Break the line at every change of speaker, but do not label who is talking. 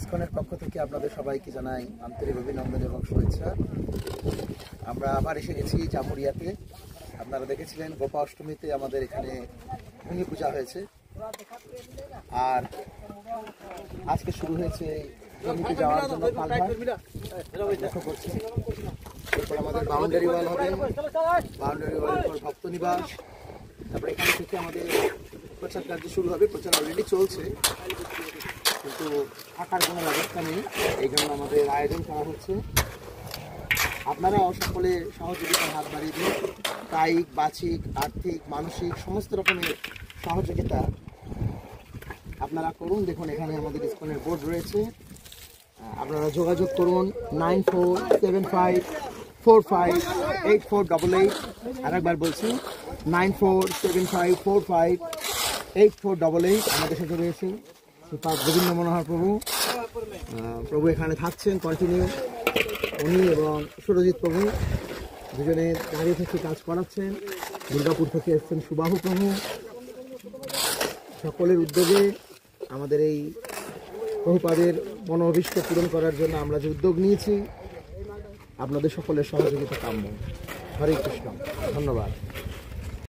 ইসকনের পক্ষ থেকে আপনাদের সবাইকে জানাই আন্তরিক অভিনন্দন এবং শুভেচ্ছা। আমরা আবার এসে গেছি জামুরিয়াতে। আপনারা দেখেছিলেন গোপা অষ্টমীতে আমাদের এখানে ভূমি পূজা হয়েছে, আর আজকে শুরু হয়েছে জমিতে যাওয়ার জন্য লক্ষ্য করছি। এরপর আমাদের বাউন্ডারি ওয়াল হবে, বাউন্ডারি ওয়ালের পর ভক্ত নিবাস, তারপরে এখান থেকে আমাদের প্রচার কার্য শুরু হবে। প্রচার অলরেডি চলছে, কিন্তু থাকার কোনো ব্যবস্থা নেই, এই জন্য আমাদের আয়োজন করা হচ্ছে। আপনারাও সকলে সহযোগিতার হাত বাড়িয়ে দিন। কায়িক, বাচিক, আর্থিক, মানসিক সমস্ত রকমের সহযোগিতা আপনারা করুন। দেখুন এখানে আমাদের ইসকনের বোর্ড রয়েছে, আপনারা যোগাযোগ করুন 9475458488। আরেকবার বলছি 9475458488। আমাদের সাথে রয়েছে গোবিন্দ মনোহর প্রভু এখানে থাকছেন কন্টিনিউ, উনি এবং সুরজিৎ প্রভু দুজনে দাঁড়িয়ে থেকে কাজ করাচ্ছেন। দুর্গাপুর থেকে এসছেন সুবাহু প্রভু। সকলের উদ্যোগে আমাদের এই প্রভুপাদের মনোভীষ্ট পূরণ করার জন্য আমরা যে উদ্যোগ নিয়েছি, আপনাদের সকলের সহযোগিতা কাম্য। হরে কৃষ্ণ, ধন্যবাদ।